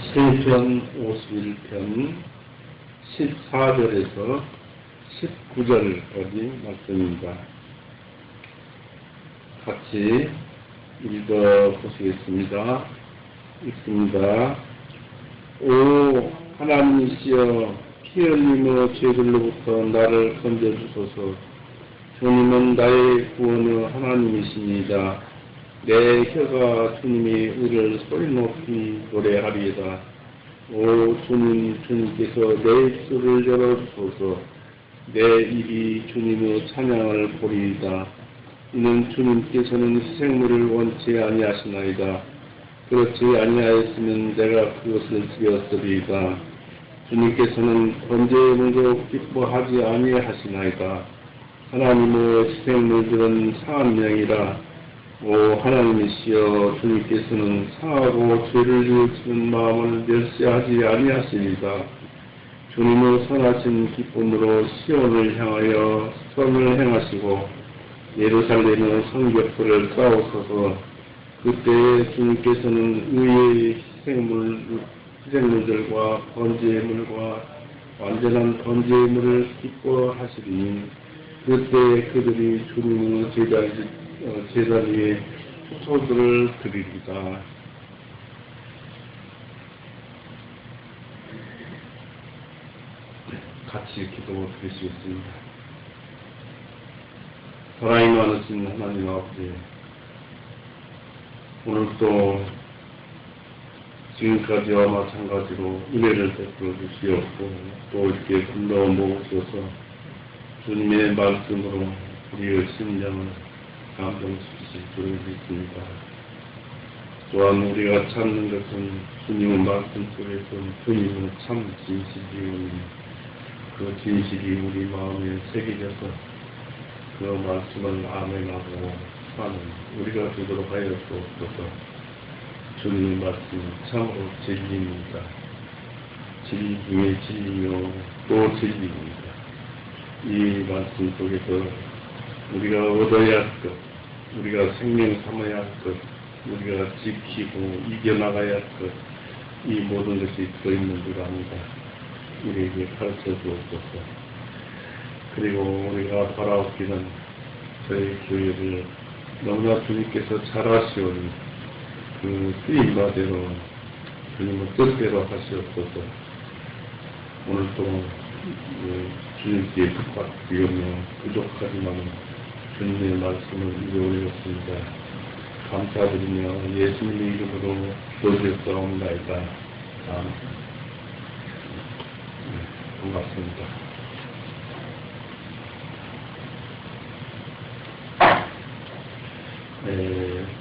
시편 51편 14절에서 19절까지 말씀입니다. 같이 읽어보시겠습니다. 읽습니다. 오 하나님이시여 피 흘림의 죄들로부터 나를 건져주소서. 주님은 나의 구원의 하나님이십니다. 내 혀가 주님의 의를 소리 높이 노래하리이다. 오 주님, 주님께서 내 입술을 열어주소서. 내 입이 주님의 찬양을 보리이다. 이는 주님께서는 희생물을 원치 아니하시나이다. 그렇지 아니하였으면 내가 그것을 드렸으리이다. 주님께서는 번제물도 기뻐하지 아니하시나이다. 하나님의 희생물들은 상한 명이라. 오 하나님이시여 주님께서는 상하고 죄를 지으시는 마음을 멸시하지 아니하시리이다. 주님의 선하신 기쁨으로 시온을 향하여 선을 행하시고 예루살렘의 성벽들을 쌓으소서. 그때 주님께서는 의의 희생물들과 번제물과 완전한 번제물을 기뻐하시리니 그때 그들이 주님의 제단 위에 소들을 드리리다. 같이 기도 드리시겠습니다. 사랑이 많으신 하나님 아버지, 오늘도 지금까지와 마찬가지로 은혜를 베풀어 주시었고 또 이렇게 불러 모으셔서 주님의 말씀으로 우리의 심령을 감동시키실 줄을 믿습니다. 또한 우리가 찾는 것은 주님의 말씀 속에서 주님의 참 진실이오니 그 진실이 우리 마음에 새겨져서 그 말씀을 아멘하고 하는 우리가 되도록 하여 주옵소서. 주님의 말씀은 참으로 진리입니다. 진리 중에 진리요 또 진리입니다. 이 말씀 속에서 우리가 얻어야 할 것, 우리가 생명 삼아야 할 것, 우리가 지키고 이겨나가야 할 것, 이 모든 것이 들어있는 줄 압니다. 우리에게 가르쳐 주옵소서. 그리고 우리가 바라옵기는 저희 교회를 너무나 주님께서 잘 아시오니 그 쓰임바대로 주님의 뜻대로 하시옵소서. 오늘도 주님께 부탁드리며 부족하지만 주님의 말씀을 이루어졌습니다. 감사드리며 예수님의 이름으로 기도드렸사옵나이다. 아멘. 반갑습니다.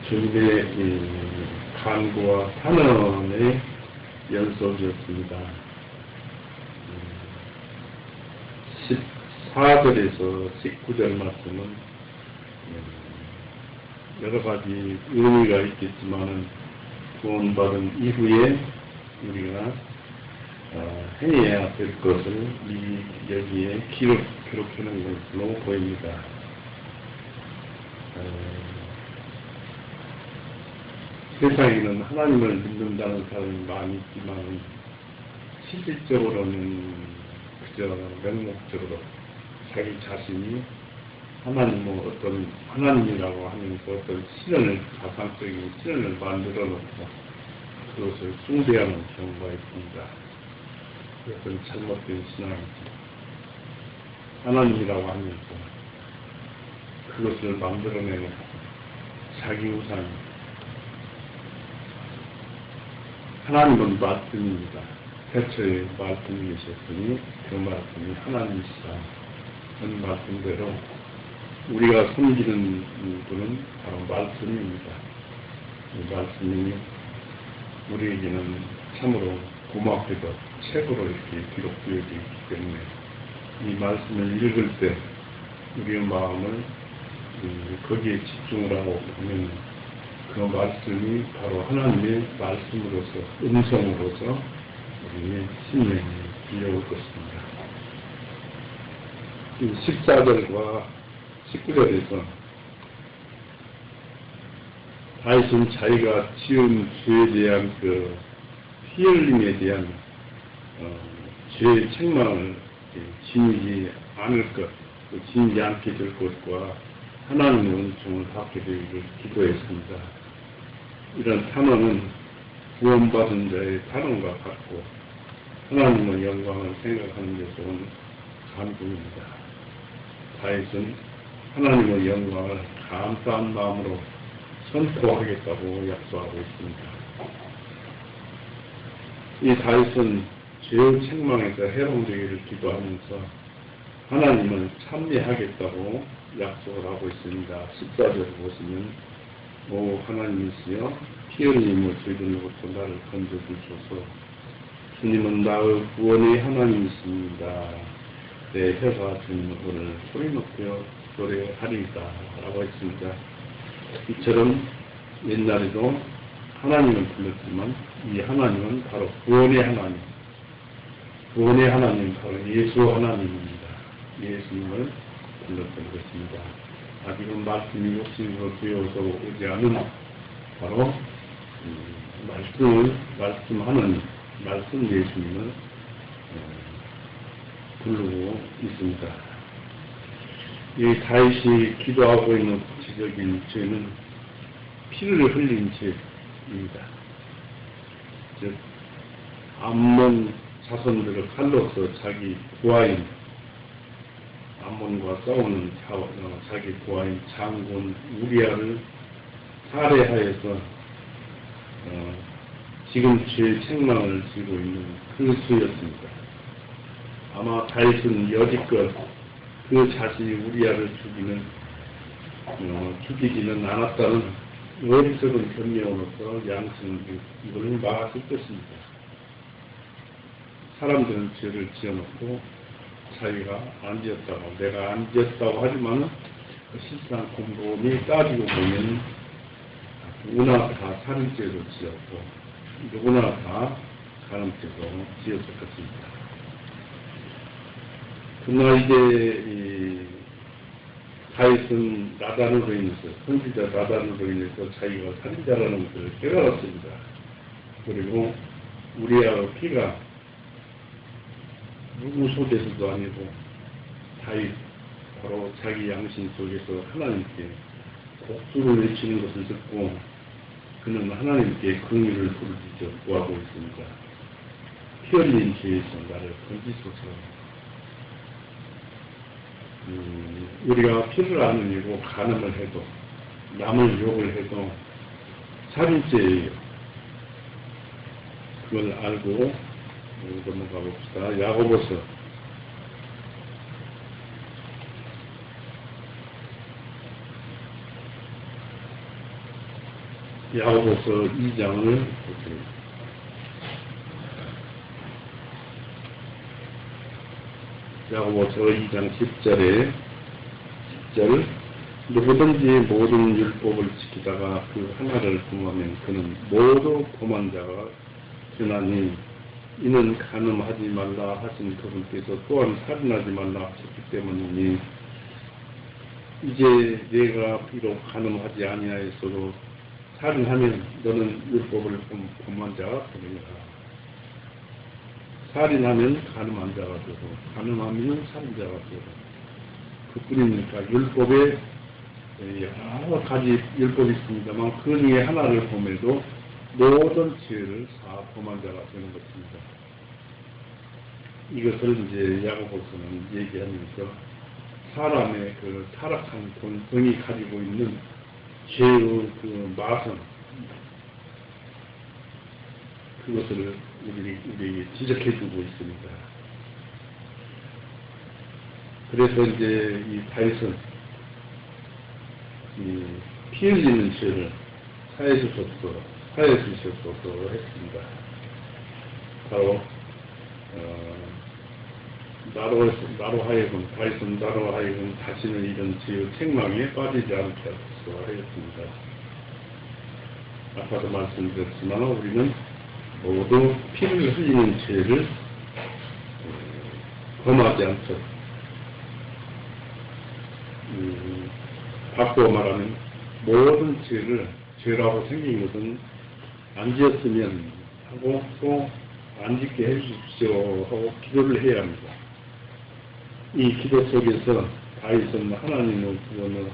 주님의 간구와 탄원의 연속이었습니다. 14절에서 19절 말씀은 여러 가지 의미가 있겠지만은 구원받은 이후에 우리가 해야 될 것을 여기에 기록해놓은 것으로 보입니다. 세상에는 하나님을 믿는다는 사람이 많이 있지만 실질적으로는 그저 맹목적으로 자기 자신이 하나님이라고 하면서 어떤 가상적인 실현을 만들어 놓고 그것을 숭배하는 경우가 있습니다. 그것은 잘못된 신앙이죠. 하나님이라고 하면서 그것을 만들어내놓고 자기 우상, 하나님은 말씀입니다. 태초에 말씀이셨으니 그 말씀이 하나님이시다 하는 말씀대로 우리가 섬기는 분은 바로 말씀입니다. 이 말씀이 우리에게는 참으로 고맙게도 책으로 이렇게 기록되어 있기 때문에 이 말씀을 읽을 때 우리의 마음을 거기에 집중을 하고 보면 그 말씀이 바로 하나님의 말씀으로서 음성으로서 우리의 심령에 들려올 것입니다. 14절과 19절에서 다윗은 자기가 지은 죄에 대한 그 피 흘림에 대한 죄의 책망을 지니지 않을 것, 지니지 않게 될 것과 하나님의 은총을 받게 되기를 기도했습니다. 이런 탄원은 구원받은 자의 탄원과 같고 하나님의 영광을 생각하는 데서 온 감동입니다. 다윗은 하나님의 영광을 감사한 마음으로 선포하겠다고 약속하고 있습니다. 이 다윗은 죄의 책망에서 해방되기를 기도하면서 하나님을 찬미하겠다고 약속을 하고 있습니다. 14절을 보시면 오 하나님이시여 피 흘림의 죄들로부터 나를 건져주소서. 주님은 나의 구원의 하나님이십니다. 내 혀가 주님의 오늘 소리 높여 노래하리이다 라고 했습니다. 이처럼 옛날에도 하나님을 불렀지만 이 하나님은 바로 구원의 하나님, 구원의 하나님은 바로 예수 하나님입니다. 예수님을 불렀던 것입니다. 아직은 말씀이 욕심으로 되어서 오지 않은 바로 말씀 하나님, 말씀 예수님을 부르고 있습니다. 이 다윗이 기도하고 있는 구체적인 죄는 피를 흘린 죄입니다. 즉 암몬 자손들을 칼로서 자기 부하인 암몬과 싸우는 자기 부하인 장군 우리아를 살해하여서 지금 죄 책망을 지고 있는 그 수였습니다. 아마 다윗은 여지껏 그 자신이 우리아를 죽이지는 않았다는 어리석은 변명으로서 양심 이걸 막았을 것입니다. 사람들은 죄를 지어놓고 자기가 안 지었다고, 내가 안 지었다고 하지만은 실상 곰곰이 따지고 보면 누구나 다 살인죄도 지었고 누구나 다 간음죄도 지었을 것입니다. 그러나 이제 다윗은 나단으로 인해서, 선지자 나단으로 인해서 자기가 살인자라는 것을 깨달았습니다. 그리고 우리아의 피가 누구 손에서도 아니고 다윗 바로 자기 양심 속에서 하나님께 복수를 외치는 것을 듣고 그는 하나님께 긍휼을 부르짖어 구하고 있습니다. 피 흘린 죄에서 나를 건지소서. 우리가 피를 안 흘리고 간음을 해도 남을 욕을 해도 살인죄예요. 그걸 알고 넘어가 봅시다. 야고보서 2장을 보겠습니다. 야고보서 2장 10절에 10절 누구든지 모든 율법을 지키다가 그 하나를 금하면 그는 모두 범한 자가 되나니 이는 간음하지 말라 하신 그분께서 또한 살인하지 말라 하셨기 때문이니 이제 내가 비록 간음하지 아니하였어도 살인하면 너는 율법을 범한 자가 되느니라. 살인하면 간음한 자가 되고 간음하면 살인자가 되고 그뿐입니까? 율법에 여러 가지 율법이 있습니다만 그 중에 하나를 범해도 모든 죄를 다 범한 자가 되는 것입니다. 이것을 이제 야고보서는 얘기하면서 사람의 그 타락한 본성이 가지고 있는 죄의 그 마선, 그것을 우리에게 지적해주고 있습니다. 그래서 이제 이 다윗은 이 피 흘리는 죄를 사해 주셨소서 했습니다. 바로 나로 하여금 다윗은 나로 하여금 다시는 이런 죄의 책망에 빠지지 않게 하였습니다. 아까도 말씀드렸지만 우리는 모두 피를 흘리는 죄를 범하지 않죠. 바꾸어 말하면 모든 죄를 죄라고 생긴 것은 안 지었으면 하고 또 안 짓게 해주십시오 하고 기도를 해야 합니다. 이 기도 속에서 다윗은 하나님의 구원을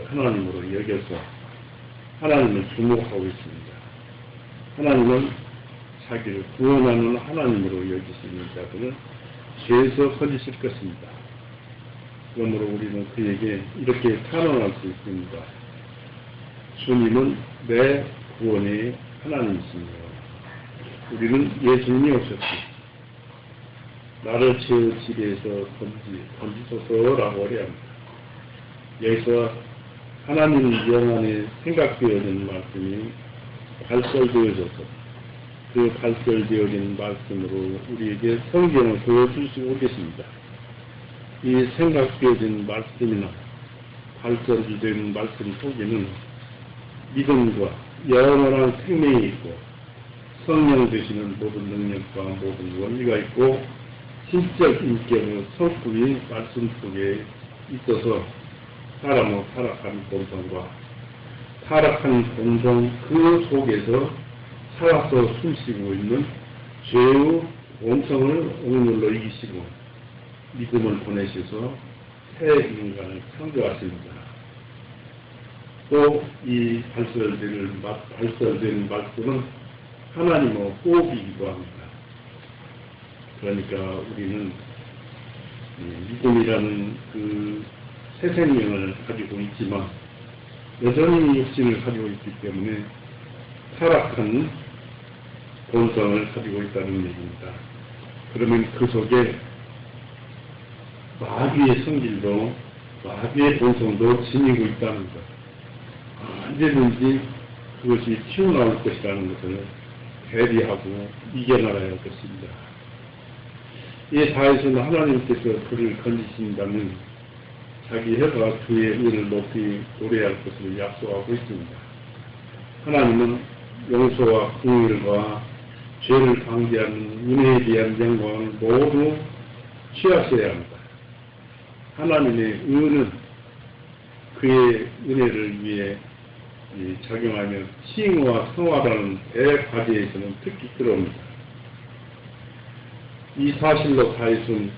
하나님으로 여겨서 하나님을 주목하고 있습니다. 하나님은 자기를 구원하는 하나님으로 여기시는 자들은 죄에서 건지실 것입니다. 그러므로 우리는 그에게 이렇게 탄원할 수 있습니다. 주님은 내 구원의 하나님이시며 우리는 예수님이 오셨지 나를 죄의 지배에서 건지소서라고 해야 합니다. 여기서 하나님 영 안에 생각되어진 말씀이 발설되어져서 그 발설되어진 말씀으로 우리에게 성경을 보여주시고 계십니다. 이 생각되어진 말씀이나 발설된 말씀 속에는 믿음과 영원한 생명이 있고 성령 되시는 모든 능력과 모든 원리가 있고 신적 인격의 성품이 말씀 속에 있어서 사람의 타락한 본성과 타락한 본성 그 속에서 살아서 숨쉬고 있는 죄의 본성을 오늘로 이기시고 믿음을 보내셔서 새 인간을 창조하십니다. 또 이 발설된 말씀은 하나님의 호흡이기도 합니다. 그러니까 우리는 믿음이라는 그 새 생명을 가지고 있지만 여전히 육신을 가지고 있기 때문에 타락한 본성을 가지고 있다는 얘기입니다. 그러면 그 속에 마귀의 성질도 마귀의 본성도 지니고 있다는 것, 언제든지 그것이 튀어나올 것이라는 것을 대비하고 이겨나가야 할 것입니다. 이 다윗은 하나님께서 그를 건지신다면 자기 혀가 그의 의를 높이 노래할 것을 약속하고 있습니다. 하나님은 용서와 긍휼과 죄를 방지하는 은혜에 대한 영광을 모두 취하셔야 합니다. 하나님의 은은 그의 은혜를 위해 작용하며 칭의와 성화라는 대과제에서는 특히 들어옵니다. 이 사실로 다윗은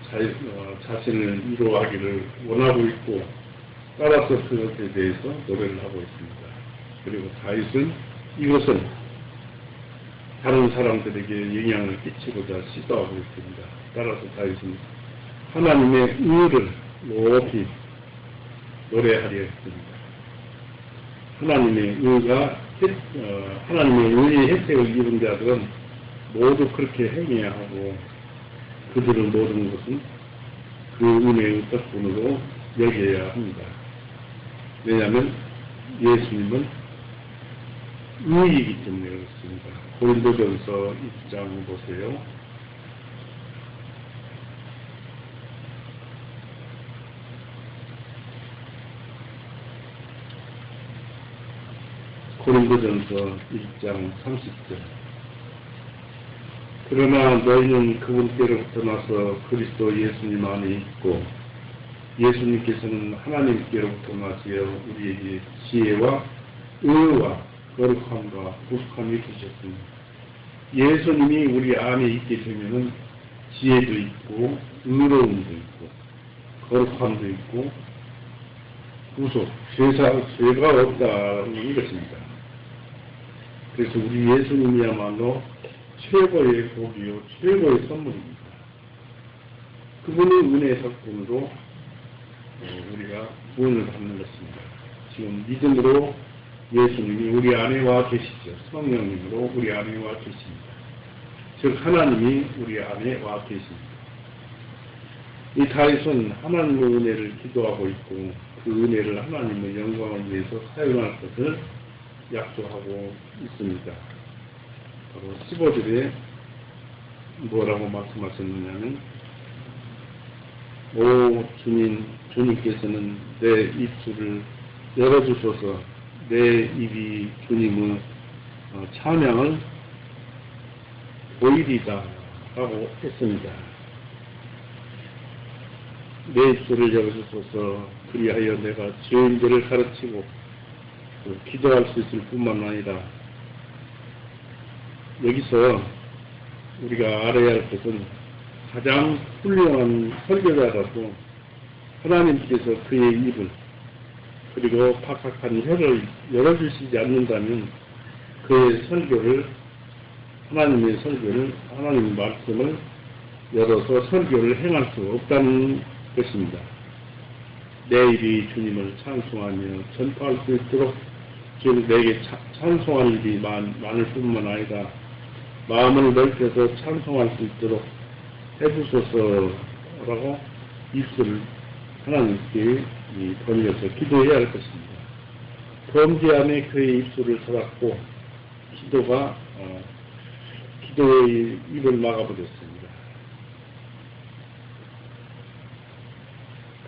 자신을 위로하기를 원하고 있고 따라서 그것에 대해서 노래를 하고 있습니다. 그리고 다윗은 이것을 다른 사람들에게 영향을 끼치고자 시도하고 있습니다. 따라서 다윗은 하나님의 의를 높이 노래하려 했습니다. 하나님의 의의 혜택을 입은 자들은 모두 그렇게 행해야 하고 그들의 모든 것은 그 은혜의 덕분으로 여겨야 합니다. 왜냐하면 예수님은 의이기 때문에 그렇습니다. 고린도전서 1장 보세요. 고린도전서 1장 30절. 그러나 너희는 그분께로부터 나서 그리스도 예수님 안에 있고 예수님께서는 하나님께로부터 나시어 우리에게 지혜와 의와 거룩함과 구속함이 주셨습니다. 예수님이 우리 안에 있게 되면은 지혜도 있고 의로움도 있고 거룩함도 있고 구속, 죄가 없다는 것입니다. 그래서 우리 예수님이야말로 최고의 복이요 최고의 선물입니다. 그분의 은혜 덕분으로 우리가 구원을 받는 것입니다. 지금 믿음으로 예수님이 우리 안에 와 계시죠. 성령님으로 우리 안에 와 계십니다. 즉 하나님이 우리 안에 와 계십니다. 이 다윗은 하나님의 은혜를 기도하고 있고 그 은혜를 하나님의 영광을 위해서 사용할 것을 약속하고 있습니다. 바로 15절에 뭐라고 말씀하셨느냐면 오 주님께서는 내 입술을 열어주셔서 내 입이 주님의 찬양을 보이리다 라고 했습니다. 내 입술을 열어주셔서 그리하여 내가 죄인들을 가르치고 기도할 수 있을 뿐만 아니라 여기서 우리가 알아야 할 것은 가장 훌륭한 설교자라도 하나님께서 그의 입을 그리고 박학한 혀를 열어주시지 않는다면 그의 설교를 하나님의 설교를 하나님의 말씀을 열어서 설교를 행할 수 없다는 것입니다. 내 입이 주님을 찬송하며 전파할 수 있도록 즉 내게 찬송할 일이 많을 뿐만 아니라 마음을 넓혀서 찬송할 수 있도록 해주소서라고 입술을 하나님께 번여서 기도해야 할 것입니다. 범죄함에 그의 입술을 닫았고 기도의 입을 막아버렸습니다.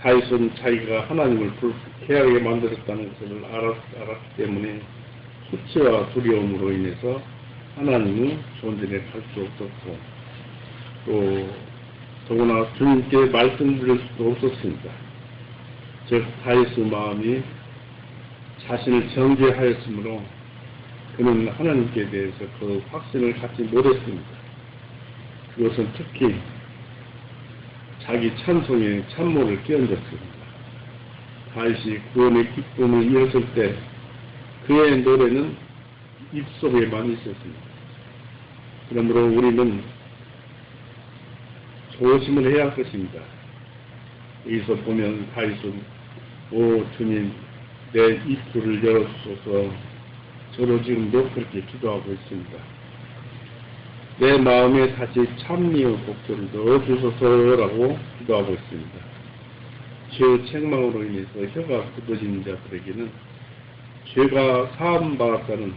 다윗은 자기가 하나님을 불쾌하게 만들었다는 것을 알았기 때문에 수치와 두려움으로 인해서 하나님의 존재에 갈 수 없었고 또 더구나 주님께 말씀드릴 수도 없었습니다. 즉 다윗의 마음이 자신을 정죄하였으므로 그는 하나님께 대해서 그 확신을 갖지 못했습니다. 그것은 특히 자기 찬송에 참모를 끼얹었습니다. 다윗이 구원의 기쁨을 이었을 때 그의 노래는 입속에만 있었습니다. 그러므로 우리는 조심을 해야 할 것입니다. 여기서 보면 다윗은 오 주님 내 입술을 열어주소서 저로 지금도 그렇게 기도하고 있습니다. 내 마음에 다시 찬미의 곡소를 넣어주소서라고 기도하고 있습니다. 죄의 책망으로 인해서 혀가 굳어진 자들에게는 죄가 사함받았다는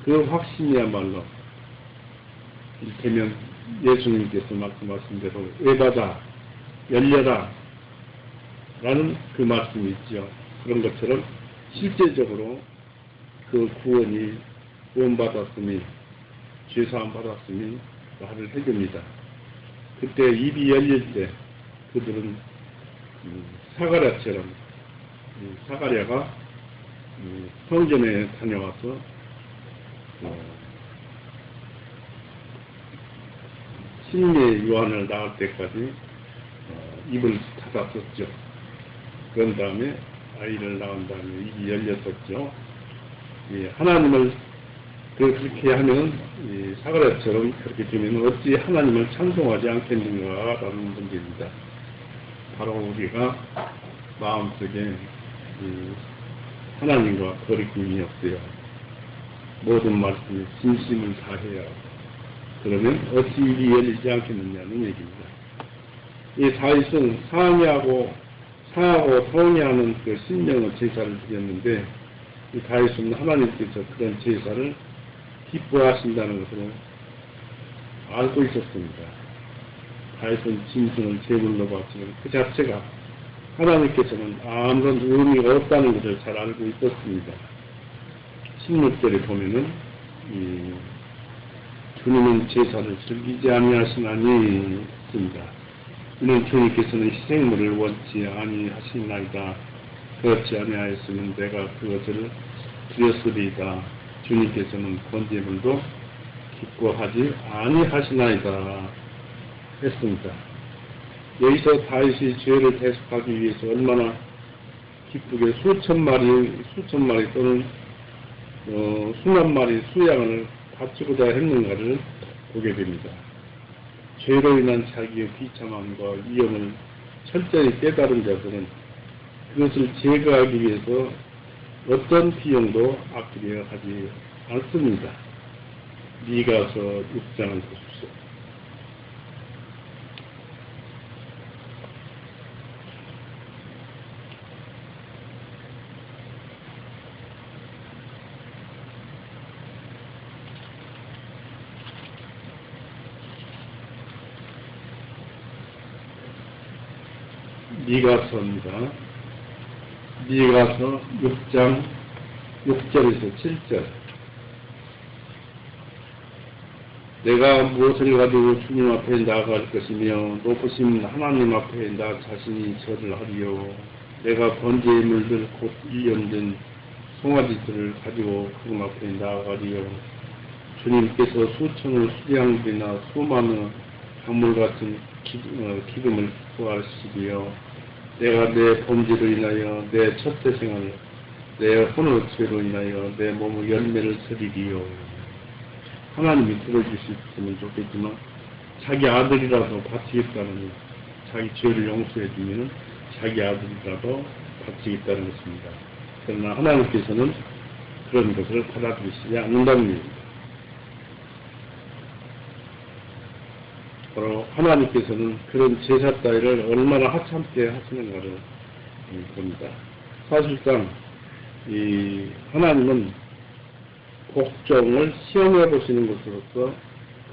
그 확신이야말로 이를테면 예수님께서 말씀하신 대로 에바다 열려라 라는 그 말씀이 있죠. 그런 것처럼 실제적으로 그 구원받았으니 죄사함 받았으니 말을 해줍니다. 그때 입이 열릴 때 그들은 사가랴처럼 사가랴가 성전에 다녀와서 심리의 요한을 낳을 때까지 입을 닫았었죠. 그런 다음에 아이를 낳은 다음에 입이 열렸었죠. 하나님을 그렇게 하면 사가랴처럼 그렇게 되면 어찌 하나님을 찬송하지 않겠는가라는 문제입니다. 바로 우리가 마음속에 하나님과 거리낌이 없어요. 모든 말씀에 진심을 다해야 그러면 어찌 입이 열리지 않겠느냐는 얘기입니다. 이 다윗은 상하고 통해하는 그 신령의 제사를 드렸는데 이 다윗은 하나님께서 그런 제사를 기뻐하신다는 것을 알고 있었습니다. 다윗은 짐승을 제물로 바치는 그 자체가 하나님께서는 아무런 의미가 없다는 것을 잘 알고 있었습니다. 16절에 보면은 주님은 제사를 즐기지 아니하시나니 있습니다. 이는 주님께서는 희생물을 원치 아니하시나이다. 그렇지 아니하였으면 내가 그것을 드렸으리이다. 주님께서는 번제물도 기뻐하지 아니하시나이다 했습니다. 여기서 다윗이 죄를 대속하기 위해서 얼마나 기쁘게 수천 마리 또는 수만 마리 수양을 바치고자 했는가를 보게 됩니다. 죄로 인한 자기의 비참함과 위험을 철저히 깨달은 자들은 그것을 제거하기 위해서 어떤 비용도 아끼려 하지 않습니다. 미가서 6장을 보십시오. 미가서입니다. 미가서 6장 6절에서 7절. 내가 무엇을 가지고 주님 앞에 나아갈 것이며 높으신 하나님 앞에 나 자신이 절을 하리요. 내가 번제의 물들 곧 이염된 송아지들을 가지고 그분 앞에 나아가리요. 주님께서 수천의 수량들이나 수많은 강물 같은 기름을 부어하시리요. 내가 내 범죄로 인하여 내 첫태생을 내 혼의 죄로 인하여 내 몸의 열매를 서리리요. 하나님이 들어주셨으면 좋겠지만 자기 아들이라도 바치겠다는, 자기 죄를 용서해 주면 자기 아들이라도 바치겠다는 것입니다. 그러나 하나님께서는 그런 것을 받아들이시지 않는다는 얘기입니다. 바로 하나님께서는 그런 제사 따위를 얼마나 하찮게 하시는가를 봅니다. 사실상 이 하나님은 복종을 시험해 보시는 것으로서,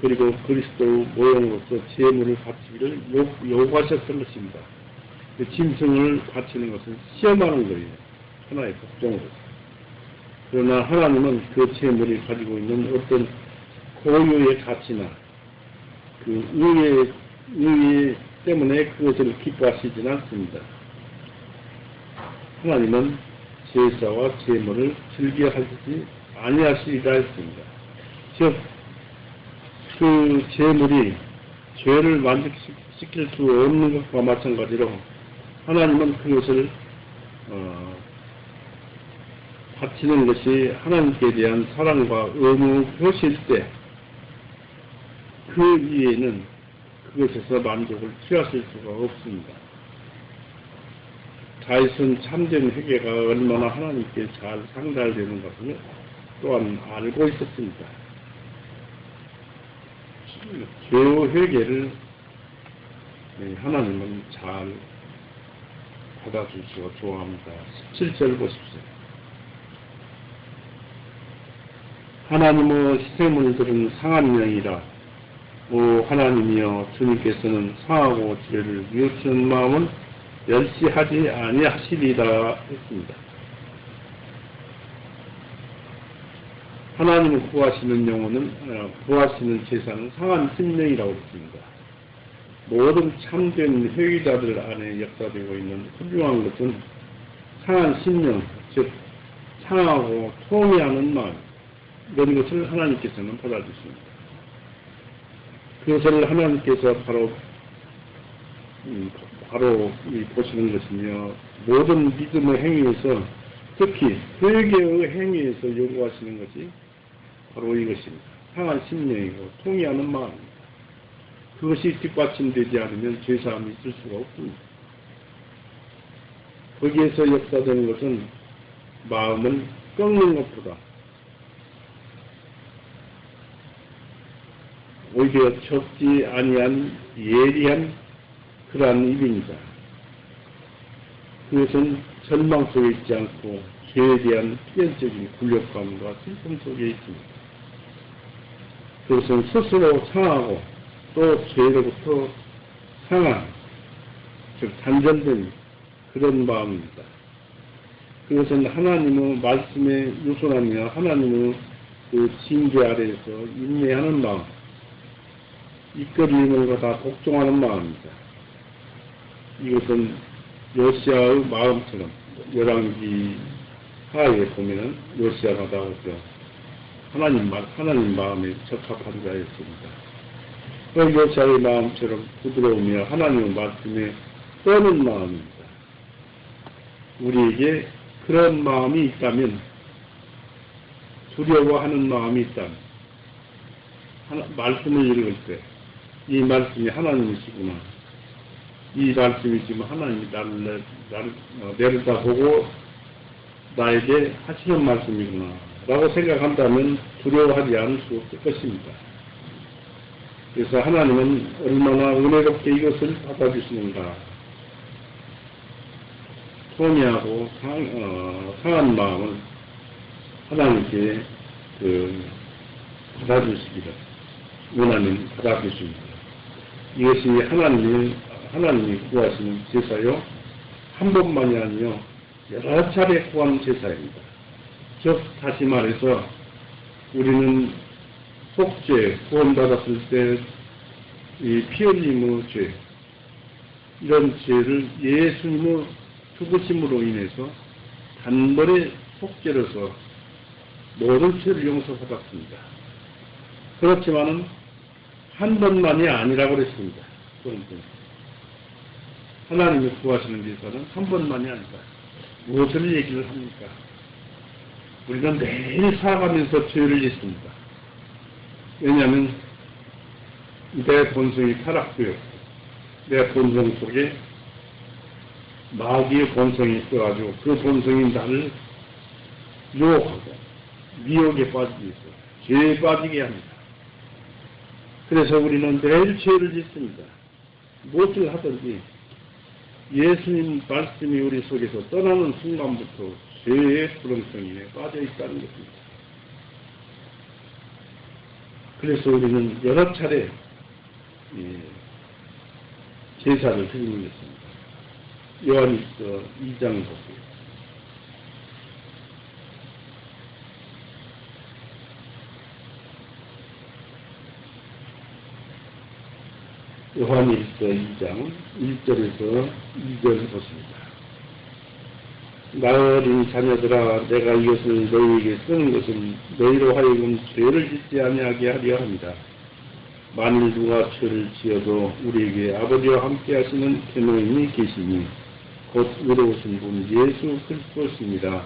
그리고 그리스도 모형으로서 제물을 바치기를 요구하셨던 것입니다. 그 짐승을 바치는 것은 시험하는 거예요. 하나의 복종으로서. 그러나 하나님은 그 제물이 가지고 있는 어떤 고유의 가치나 그 의의 때문에 그것을 기뻐하시지는 않습니다. 하나님은 제사와 제물을 즐겨하시지 아니하시리라 했습니다. 즉, 그 제물이 죄를 만족시킬 수 없는 것과 마찬가지로 하나님은 그것을 바치는 것이 하나님께 대한 사랑과 의무 표시일 때 그 이에는 그것에서 만족을 취하실 수가 없습니다. 다윗은 참된 회개가 얼마나 하나님께 잘 상달되는 것을 또한 알고 있었습니다. 죄 회개를 하나님은 잘 받아주시고 좋아합니다. 17절 보십시오. 하나님의 시세물들은 상한 영이라. 오 하나님이여, 주님께서는 상하고 죄를 뉘우치는 마음은 멸시하지 아니하시리라 했습니다. 하나님을 구하시는 영혼은, 구하시는 제사는 상한 심령이라고 했습니다. 모든 참된 회개자들 안에 역사되고 있는 훌륭한 것은 상한 심령, 즉 상하고 통회하는 마음, 이런 것을 하나님께서는 받아주십니다. 그것을 하나님께서 바로 보시는 것이며, 모든 믿음의 행위에서, 특히 회개의 행위에서 요구하시는 것이 바로 이것입니다. 상한 심령이고 통회하는 마음입니다. 그것이 뒷받침되지 않으면 죄사함이 있을 수가 없습니다. 거기에서 역사되는 것은 마음을 꺾는 것보다 오히려 적지 아니한 예리한 그러한 일입니다. 그것은 절망 속에 있지 않고 죄에 대한 필연적인 굴욕감과 슬픔 속에 있습니다. 그것은 스스로 상하고 또 죄로부터 상한, 즉 단절된 그런 마음입니다. 그것은 하나님의 말씀에 유순하며 하나님의 그 징계 아래에서 인내하는 마음, 이끌리는 것과 복종하는 마음입니다. 이것은 요시아의 마음처럼 열왕기 하에 보면은 요시아가 나오죠. 하나님 마음에 적합한 자였습니다. 그 요시아의 마음처럼 부드러우며 하나님의 말씀에 떠는 마음입니다. 우리에게 그런 마음이 있다면, 두려워하는 마음이 있다면, 말씀을 읽을 때 이 말씀이 하나님이시구나, 이 말씀이 지금 하나님이 나를 내려다보고 나에게 하시는 말씀이구나 라고 생각한다면 두려워하지 않을 수 없을 것입니다. 그래서 하나님은 얼마나 은혜롭게 이것을 받아주시는가, 통회하고 상한 마음을 하나님께 받아주시기를 원하는 받아주십니다. 이것이 하나님이 구하시는 제사요, 한 번만이 아니요 여러 차례 구하는 제사입니다. 즉 다시 말해서 우리는 속죄, 구원받았을 때 이 피 흘림의 죄, 이런 죄를 예수님의 죽으심으로 인해서 단번에 속죄로서 모든 죄를 용서받았습니다. 그렇지만은 한 번만이 아니라고 그랬습니다. 하나님이 구하시는 데서는 한 번만이 아니다. 무엇을 얘기를 합니까? 우리는 매일 살아가면서 죄를 짓습니다. 왜냐하면 내 본성이 타락되었고 내 본성 속에 마귀의 본성이 있어가지고 그 본성이 나를 유혹하고 미혹에 빠지게 해서 죄에 빠지게 합니다. 그래서 우리는 매일 죄를 짓습니다. 무엇을 하든지 예수님 말씀이 우리 속에서 떠나는 순간부터 죄의 부렁텅이에 빠져 있다는 것입니다. 그래서 우리는 여러 차례 제사를 드리는 것입니다. 요한일서 2장 보세요. 요한일서 2장 1절에서 2절 보십니다. 나 어린 자녀들아, 내가 이것을 너희에게 쓰는 것은 너희로 하여금 죄를 짓지 아니하게 하려 합니다. 만일 누가 죄를 지어도 우리에게 아버지와 함께 하시는 계노인이 계시니 곧 의로우신 분 예수 그리스도십니다.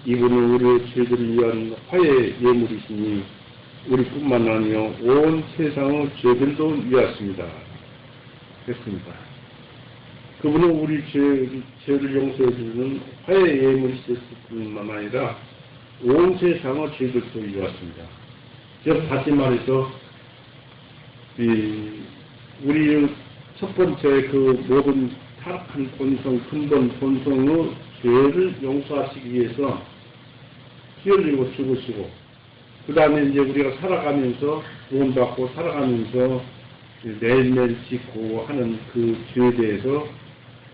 이분은 우리의 죄들을 위한 화해 예물이시니 우리뿐만 아니요 온 세상의 죄들도 위하십니다. 됐습니다. 그분은 우리 죄를 용서해 주는 화해 예물이셨을 뿐만 아니라 온 세상의 죄들도 위하십니다. 즉 다시 말해서 우리의 첫 번째 그 모든 타락한 본성, 근본 본성의 죄를 용서하시기 위해서 피 흘리고 죽으시고 그 다음에 이제 우리가 살아가면서 구원받고 살아가면서 매일매일 짓고 하는 그 죄에 대해서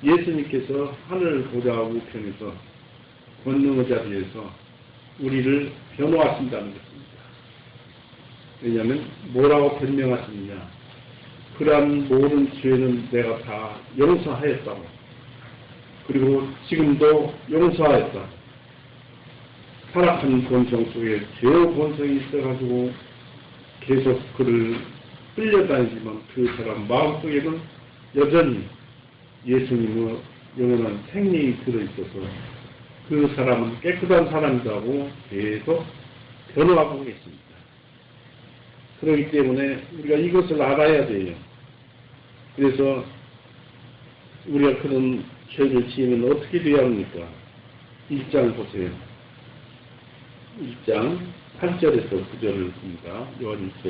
예수님께서 하늘보다 우편에서 권능의 자리에서 우리를 변호하신다는 것입니다. 왜냐하면 뭐라고 변명하시느냐? 그러한 모든 죄는 내가 다 용서하였다고. 그리고 지금도 용서하였다. 타락한 본성 속에 죄의 본성이 있어가지고 계속 그를 끌려다니지만 그 사람 마음속에는 여전히 예수님의 영원한 생명이 들어있어서 그 사람은 깨끗한 사람이라고 계속 변호하고 계십니다. 그렇기 때문에 우리가 이것을 알아야 돼요. 그래서 우리가 그런 죄를 지으면 어떻게 돼야 합니까? 1장 보세요. 1장 8절에서 9절을 봅니다. 요한일서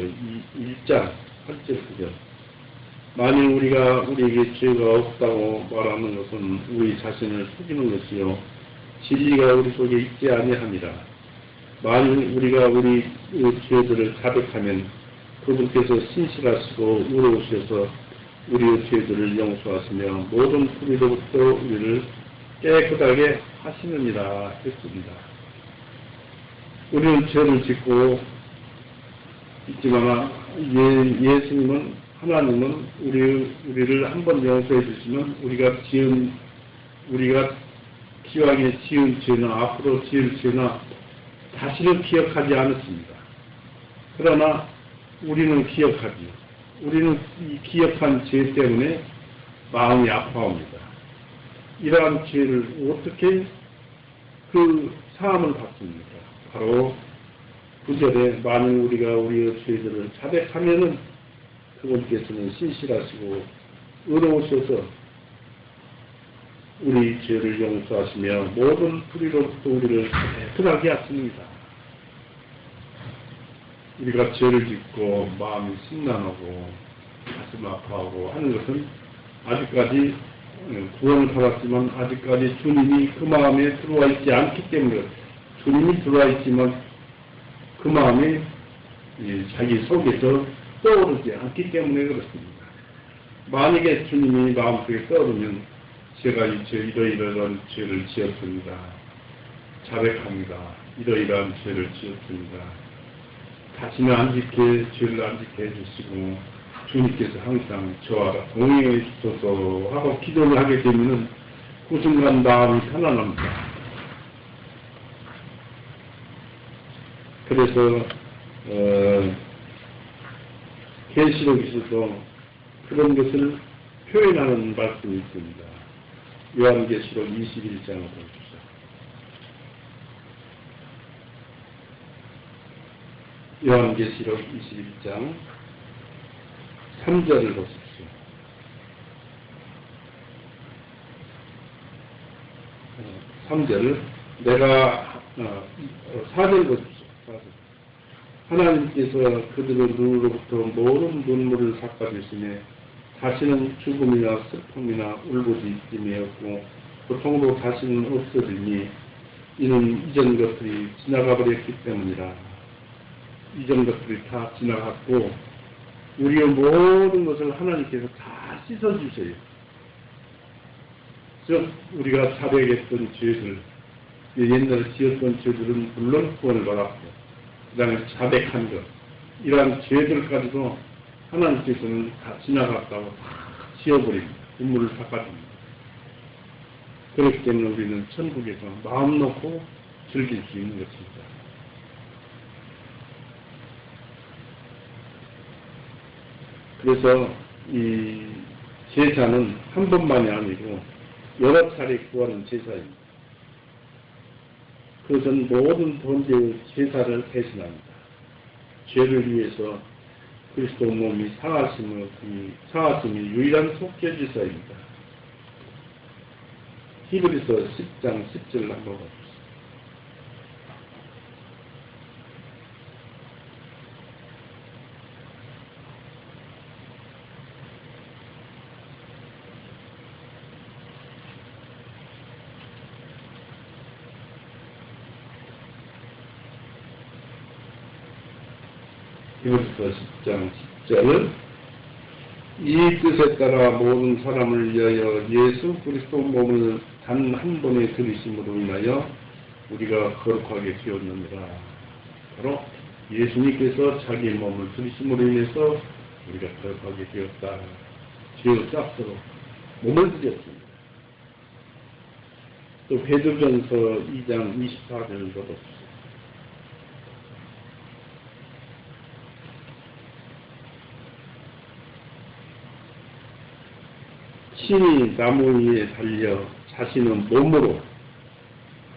1장 8절 9절. 만일 우리가 우리에게 죄가 없다고 말하는 것은 우리 자신을 속이는 것이요 진리가 우리 속에 있지 아니함이라. 만일 우리가 우리 죄들을 자백하면 그분께서 신실하시고 의로우셔서 우리의 죄들을 용서하시며 모든 불의로부터 우리를 깨끗하게 하시느니라 했습니다. 우리는 죄를 짓고 있지만 예수님은 하나님은 우리를 한번 용서해 주시면 우리가 기왕에 지은 죄나 앞으로 지을 죄나 다시는 기억하지 않았습니다. 그러나 우리는 기억하지요. 우리는 이 기억한 죄 때문에 마음이 아파옵니다. 이러한 죄를 어떻게 그 사함을 받습니까? 바로 9절에 만일 우리가 우리의 죄들을 자백하면은 그분께서는 신실하시고 의로우셔서 우리 죄를 용서하시며 모든 불의로부터 우리를 깨끗하게 하십니다. 우리가 죄를 짓고 마음이 심란하고 가슴 아파하고 하는 것은 아직까지 구원을 받았지만 아직까지 주님이 그 마음에 들어와 있지 않기 때문에 주님이 들어와 있지만 그 마음이 자기 속에서 떠오르지 않기 때문에 그렇습니다. 만약에 주님이 마음속에 떠오르면 제가 이러이러한 죄를 지었습니다. 자백합니다. 이러이러한 죄를 지었습니다. 다시는 안 짓게 죄를 안 짓게 해주시고 주님께서 항상 저와 동행해 주셔서 하고 기도를 하게 되면 그 순간 마음이 편안합니다. 그래서 계시록에서도 그런 것을 표현하는 말씀이 있습니다. 요한계시록 21장을 보십시오. 요한계시록 21장 3절을 보십시오. 3절 내가 4절 보십시오. 4절. 하나님께서 그들의 눈으로부터 모든 눈물을 닦아주시며 다시는 죽음이나 슬픔이나 울부짖음이 없고 고통도 다시는 없어지니 이는 이전 것들이 지나가 버렸기 때문이라. 이전 것들이 다 지나갔고 우리의 모든 것을 하나님께서 다 씻어주세요. 즉 우리가 자백했던 죄들, 옛날에 지었던 죄들은 물론 구원을 받았고 그 다음에 자백한 것, 이러한 죄들까지도 하나님께서는 다 지나갔다고 다 지워버립니다. 눈물을 닦아줍니다. 그렇기 때문에 우리는 천국에서 마음 놓고 즐길 수 있는 것입니다. 그래서 이 제사는 한 번만이 아니고 여러 차례 구하는 제사입니다. 그것은 모든 번제의 제사를 대신합니다. 죄를 위해서 그리스도 몸이 상하심이 유일한 속죄제사입니다. 히브리서 10장 10절 한번 보십시오. 히브리서 10장 10절 이 뜻에 따라 모든 사람을 위하여 예수 그리스도 몸을 단 한 번에 들이심으로 인하여 우리가 거룩하게 되었느니라. 바로 예수님께서 자기 몸을 들이심으로 인해서 우리가 거룩하게 되었다. 죄의 값으로 몸을 드렸습니다. 또 베드로전서 2장 24절을 보십시오. 신이 나무 위에 달려 자신의 몸으로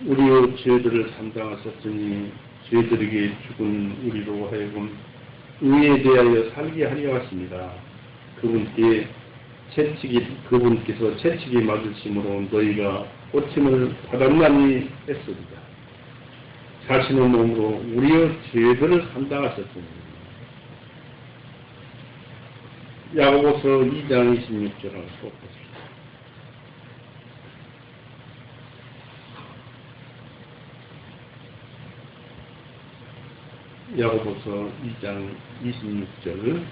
우리의 죄들을 담당하셨으니 죄들에게 죽은 우리로 하여금 의에 대하여 살게 하려 하십니다. 그분께서 채찍이 맞으심으로 너희가 고침을 받았나니 했습니다. 자신의 몸으로 우리의 죄들을 담당하셨습니다. 야고보서 2장 26절을 보십시오. 야고보서 2장 26절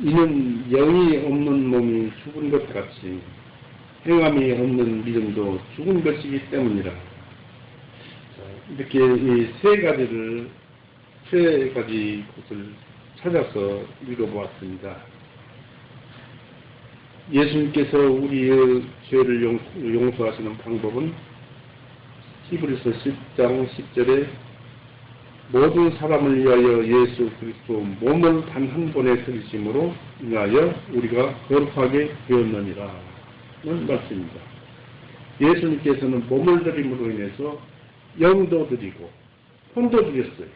이는 영이 없는 몸이 죽은 것 같이 행함이 없는 믿음도 죽은 것이기 때문이라. 이렇게 이 세 가지 것을 찾아서 읽어보았습니다. 예수님께서 우리의 죄를 용서하시는 방법은 히브리서 10장 10절에 모든 사람을 위하여 예수 그리스도 몸을 단 한 번에 들이심으로 인하여 우리가 거룩하게 되었느니라 는 말씀입니다. 예수님께서는 몸을 드림으로 인해서 영도 드리고 혼도 드렸어요.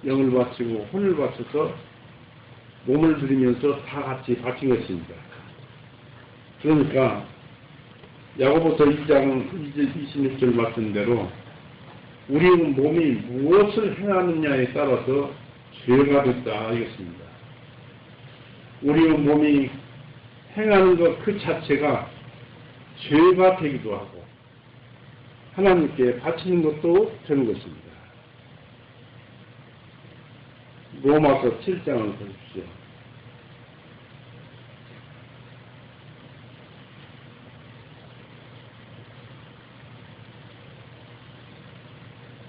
영을 바치고 혼을 바쳐서 몸을 드리면서 다 같이 바친 것입니다. 그러니까 야고보서 2장 26절 말씀대로 우리의 몸이 무엇을 행하느냐에 따라서 죄가 됐다 이것입니다. 우리의 몸이 행하는 것 그 자체가 죄가 되기도 하고 하나님께 바치는 것도 되는 것입니다. 로마서 7장을 보십시오.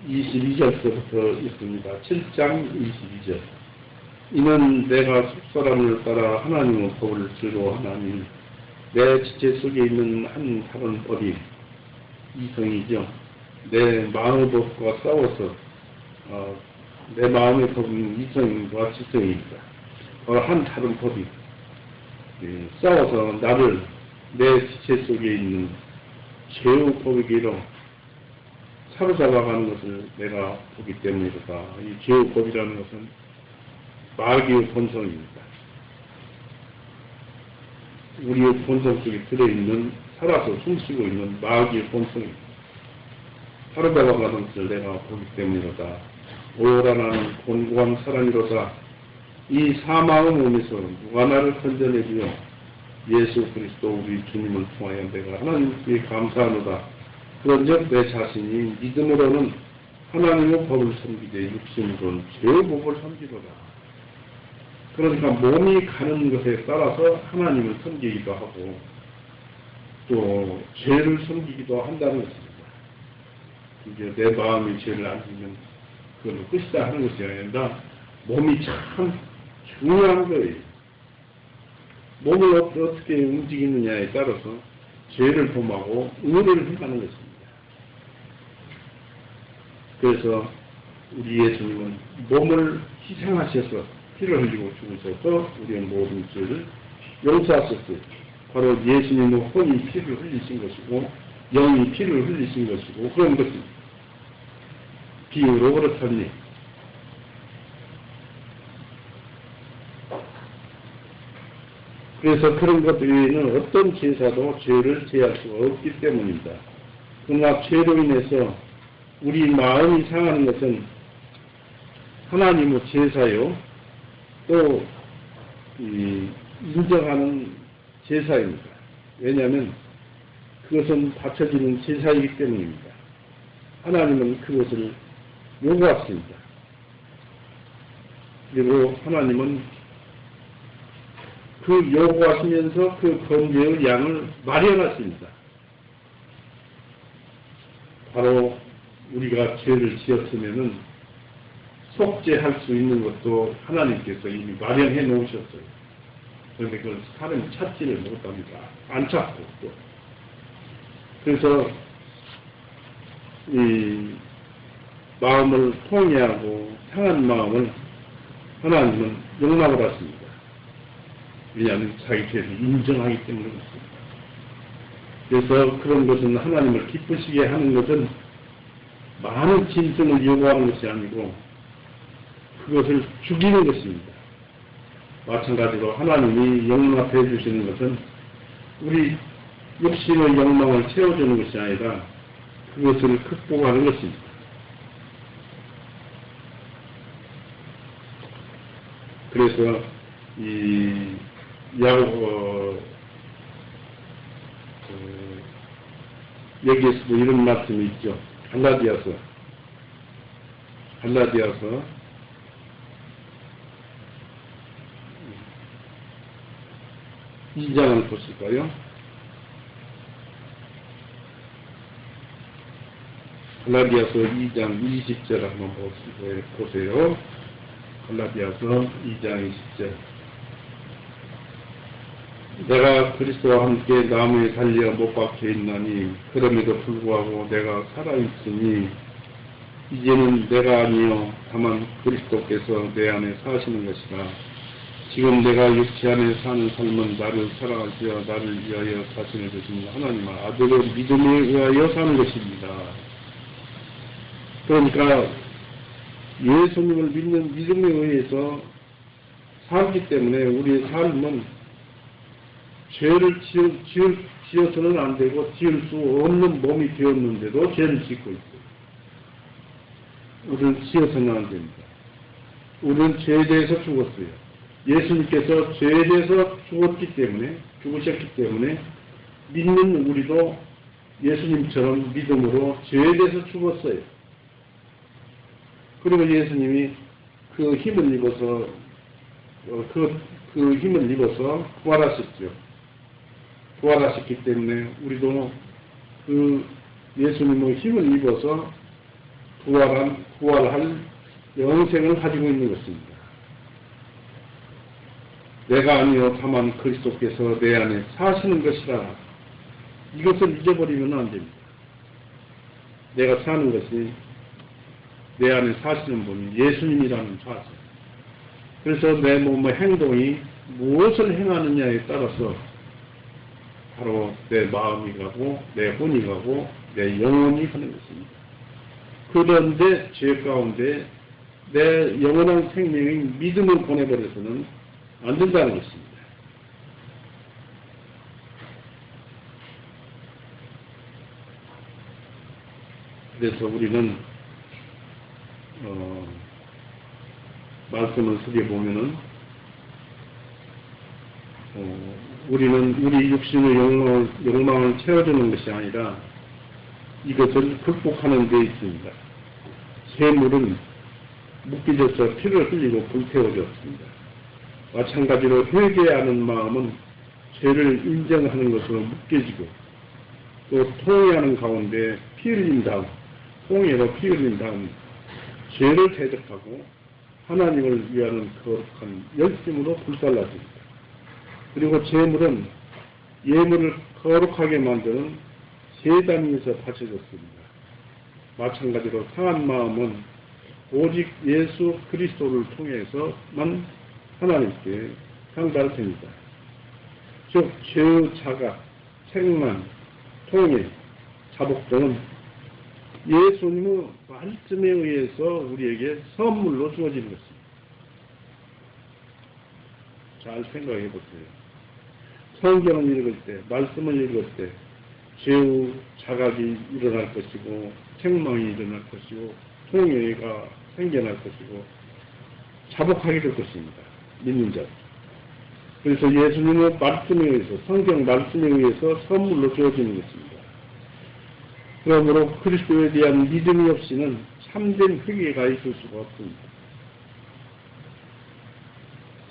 (22절부터) 있습니다. 7장 22절. 이는 내가 속사람을 따라 하나님의 법을 즐거워하나니 내 지체 속에 있는 한 다른 법이 이성이죠. 내 마음의 법과 싸워서 내 마음의 법은 이성과 지성입니다. 한 다른 법이 싸워서 나를 내 지체 속에 있는 죄의 법에게로 사로잡아가는 것을 내가 보기 때문이다. 이 죄의 법이라는 것은 마귀의 본성입니다. 우리의 본성 속에 들어있는, 살아서 숨쉬고 있는 마귀의 본성입니다. 사로잡아가는 것을 내가 보기 때문이다. 오라 나는 곤고한 사람이로다. 이 사망의 몸에서 누가 나를 건져내주며 예수 그리스도 우리 주님을 통하여 내가 하나님께 감사하노다. 그런즉 내 자신이 믿음으로는 하나님의 법을 섬기되 육신으로는 죄의 법을 섬기도다. 그러니까 몸이 가는 것에 따라서 하나님을 섬기기도 하고 또 죄를 섬기기도 한다는 것입니다. 이제 내 마음이 죄를 안 지면 그걸로 끝이다 하는 것이 아니라 몸이 참 중요한 거예요. 몸을 어떻게 움직이느냐에 따라서 죄를 범하고 의를 행하는 것입니다. 그래서 우리 예수님은 몸을 희생하셔서 피를 흘리고 죽으셔서 우리의 모든 죄를 용서하셨어요. 바로 예수님의 혼이 피를 흘리신 것이고 영이 피를 흘리신 것이고 그런 것입니다. 비유로 그렇다니 그래서 그런 것 외에는 어떤 제사도 죄를 제할 수가 없기 때문입니다. 그러나 죄로 인해서 우리 마음이 상하는 것은 하나님의 제사요 또 인정하는 제사입니다. 왜냐하면 그것은 바쳐지는 제사이기 때문입니다. 하나님은 그것을 요구하십니다. 그리고 하나님은 그 요구하시면서 그 번제의 양을 마련하십니다. 바로 우리가 죄를 지었으면은 속죄할 수 있는 것도 하나님께서 이미 마련해 놓으셨어요. 그런데 그걸 사람이 찾지를 못합니다. 안 찾고 또. 그래서 이 마음을 통회하고 상한 마음을 하나님은 용납을 하십니다. 왜냐하면 자기 죄를 인정하기 때문에 그렇습니다. 그래서 그런 것은 하나님을 기쁘시게 하는 것은 많은 짐승을 요구하는 것이 아니고 그것을 죽이는 것입니다. 마찬가지로 하나님이 용납해 주시는 것은 우리 육신의 욕망을 채워주는 것이 아니라 그것을 극복하는 것입니다. 그래서 이 여기에서도 이런 말씀이 있죠. 갈라디아서 2장을 보실까요? 갈라디아서 2장 20절 한번 보세요. 갈라디아서 2장 20절. 내가 그리스도와 함께 나무에 달려 못 박혀 있나니 그럼에도 불구하고 내가 살아있으니 이제는 내가 아니요 다만 그리스도께서 내 안에 사시는 것이라. 지금 내가 육체 안에 사는 삶은 나를 사랑하시어 나를 위하여 자신을 주신 하나님 아들의 믿음에 의하여 사는 것입니다. 그러니까 예수님을 믿는 믿음에 의해서 살기 때문에 우리의 삶은 죄를 지어서는 안 되고 지을 수 없는 몸이 되었는데도 죄를 짓고 있어요. 우리는 지어서는 안 됩니다. 우리는 죄에 대해서 죽었어요. 예수님께서 죄에 대해서 죽으셨기 때문에 믿는 우리도 예수님처럼 믿음으로 죄에 대해서 죽었어요. 그리고 예수님이 그 힘을 입어서 그 힘을 입어서 부활하셨죠. 부활하셨기 때문에 우리도 그 예수님의 힘을 입어서 부활할 영생을 가지고 있는 것입니다. 내가 아니요 다만 그리스도께서 내 안에 사시는 것이라. 이것을 잊어버리면 안 됩니다. 내가 사는 것이 내 안에 사시는 분이 예수님이라는 사실. 그래서 내 몸의 행동이 무엇을 행하느냐에 따라서 바로 내 마음이 가고 내 혼이 가고 내 영혼이 가는 것입니다. 그런데 죄 가운데 내 영원한 생명인 믿음을 보내버려서는 안 된다는 것입니다. 그래서 우리는 말씀을 쓰게보면은 우리는 우리 육신의 욕망을 채워주는 것이 아니라 이것을 극복하는 데 있습니다. 쇠물은 묶여져서 피를 흘리고 불태워졌습니다. 마찬가지로 회개하는 마음은 죄를 인정하는 것으로 묶여지고 또 통회하는 가운데 피 흘린 다음, 통회로 피 흘린 다음 죄를 대적하고 하나님을 위하는 거룩한 열심으로 불살라집니다. 그리고 제물은 예물을 거룩하게 만드는 제단위에서 바쳐졌습니다. 마찬가지로 상한 마음은 오직 예수 그리스도를 통해서만 하나님께 상달됩니다. 즉 죄의 자각, 책망, 통해, 자복 등은 예수님의 말씀에 의해서 우리에게 선물로 주어지는 것입니다. 잘 생각해 보세요. 성경을 읽을 때, 말씀을 읽을 때 죄의 자각이 일어날 것이고 책망이 일어날 것이고 통해가 생겨날 것이고 자복하게 될 것입니다. 믿는 자. 그래서 예수님의 말씀에 의해서, 성경 말씀에 의해서 선물로 주어지는 것입니다. 그러므로 그리스도에 대한 믿음이 없이는 참된 회개가 있을 수가 없습니다.